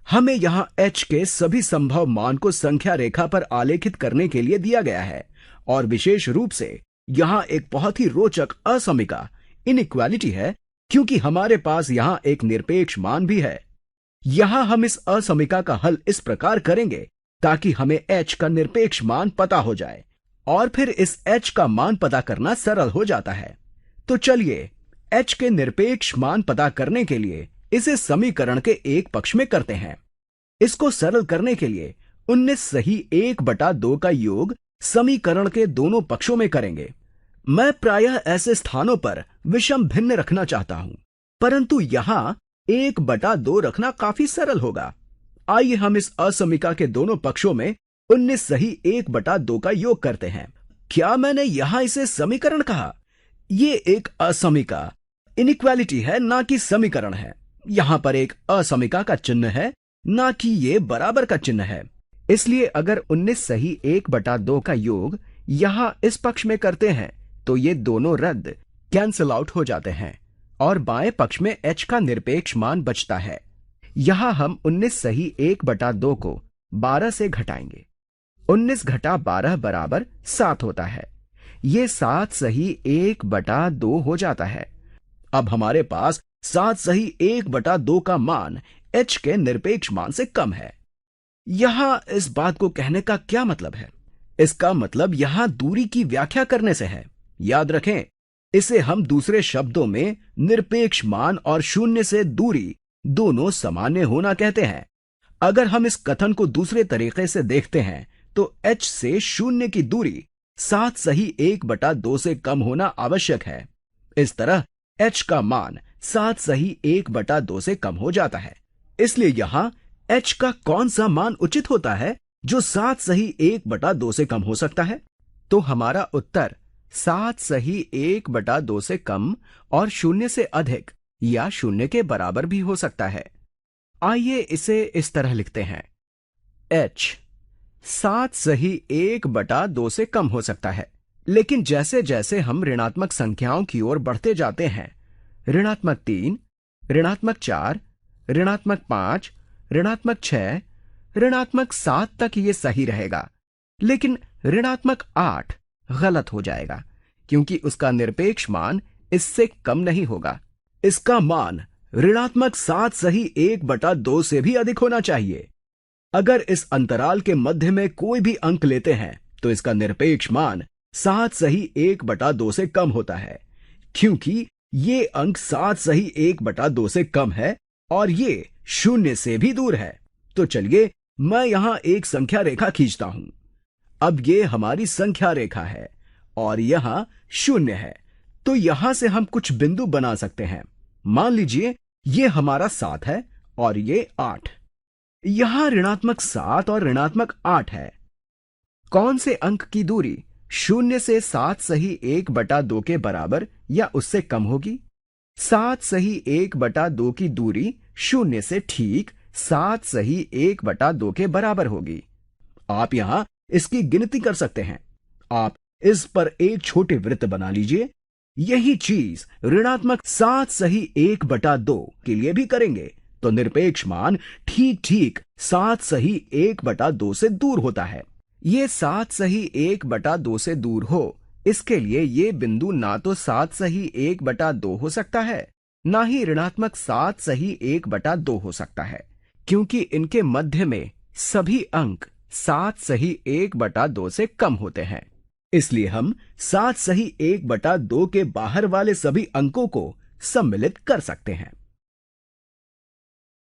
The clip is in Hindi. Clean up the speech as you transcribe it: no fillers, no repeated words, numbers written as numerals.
हमें यहाँ h के सभी संभव मान को संख्या रेखा पर आलेखित करने के लिए दिया गया है और विशेष रूप से यहाँ एक बहुत ही रोचक असमीका इनइक्वालिटी है, क्योंकि हमारे पास यहाँ एक निरपेक्ष मान भी है। यहाँ हम इस असमीका का हल इस प्रकार करेंगे ताकि हमें h का निरपेक्ष मान पता हो जाए और फिर इस h का मान पता करना सरल हो जाता है। तो चलिए h के निरपेक्ष मान पता करने के लिए इसे समीकरण के एक पक्ष में करते हैं। इसको सरल करने के लिए 19 सही 1/2 का योग समीकरण के दोनों पक्षों में करेंगे। मैं प्रायः ऐसे स्थानों पर विषम भिन्न रखना चाहता हूं, परंतु यहां 1/2 रखना काफी सरल होगा। आइए हम इस असमीका के दोनों पक्षों में 19 सही 1/2 का योग करते हैं। क्या मैंने यहां इसे समीकरण कहा? ये एक असमीका इनइक्वालिटी है, ना कि समीकरण है। यहां पर एक असमीका का चिन्ह है, ना कि ये बराबर का चिन्ह है। इसलिए अगर 19 सही 1/2 का योग यहां इस पक्ष में करते हैं तो ये दोनों रद्द कैंसिल आउट हो जाते हैं और बाएं पक्ष में h का निरपेक्ष मान बचता है। यहां हम 19 सही 1/2 को 12 से घटाएंगे। 19 घटा 12 बराबर 7 होता है। ये 7 सही 1/2 हो जाता है। अब हमारे पास 7 सही 1/2 का मान h के निरपेक्ष मान से कम है। यहां इस बात को कहने का क्या मतलब है? इसका मतलब यहां दूरी की व्याख्या करने से है। याद रखें, इसे हम दूसरे शब्दों में निरपेक्ष मान और शून्य से दूरी दोनों सामान्य होना कहते हैं। अगर हम इस कथन को दूसरे तरीके से देखते हैं तो h से शून्य की दूरी 7 सही 1/2 से कम होना आवश्यक है। इस तरह h का मान 7 सही 1/2 से कम हो जाता है। इसलिए यहां h का कौन सा मान उचित होता है जो 7 सही 1/2 से कम हो सकता है? तो हमारा उत्तर 7 सही 1/2 से कम और शून्य से अधिक या शून्य के बराबर भी हो सकता है। आइए इसे इस तरह लिखते हैं। h 7 सही 1/2 से कम हो सकता है, लेकिन जैसे जैसे हम ऋणात्मक संख्याओं की ओर बढ़ते जाते हैं, ऋणात्मक 3, ऋणात्मक 4, ऋणात्मक 5, ऋणात्मक 6, ऋणात्मक 7 तक ये सही रहेगा, लेकिन ऋणात्मक 8 गलत हो जाएगा क्योंकि उसका निरपेक्ष मान इससे कम नहीं होगा। इसका मान ऋणात्मक 7 सही 1/2 से भी अधिक होना चाहिए। अगर इस अंतराल के मध्य में कोई भी अंक लेते हैं तो इसका निरपेक्ष मान 7 सही 1/2 से कम होता है, क्योंकि ये अंक 7 सही 1/2 से कम है और ये शून्य से भी दूर है। तो चलिए मैं यहां एक संख्या रेखा खींचता हूं। अब ये हमारी संख्या रेखा है और यहां शून्य है, तो यहां से हम कुछ बिंदु बना सकते हैं। मान लीजिए ये हमारा 7 है और ये 8। यहां ऋणात्मक 7 और ऋणात्मक 8 है। कौन से अंक की दूरी शून्य से 7 सही 1/2 के बराबर या उससे कम होगी? 7 सही 1/2 की दूरी शून्य से ठीक 7 सही 1/2 के बराबर होगी। आप यहां इसकी गिनती कर सकते हैं। आप इस पर एक छोटे वृत्त बना लीजिए। यही चीज ऋणात्मक 7 सही 1/2 के लिए भी करेंगे, तो निरपेक्ष मान ठीक ठीक 7 सही 1/2 से दूर होता है। ये 7 सही 1/2 से दूर हो, इसके लिए ये बिंदु ना तो 7 सही 1/2 हो सकता है, ना ही ऋणात्मक 7 सही 1/2 हो सकता है, क्योंकि इनके मध्य में सभी अंक 7 सही 1/2 से कम होते हैं। इसलिए हम 7 सही 1/2 के बाहर वाले सभी अंकों को सम्मिलित कर सकते हैं।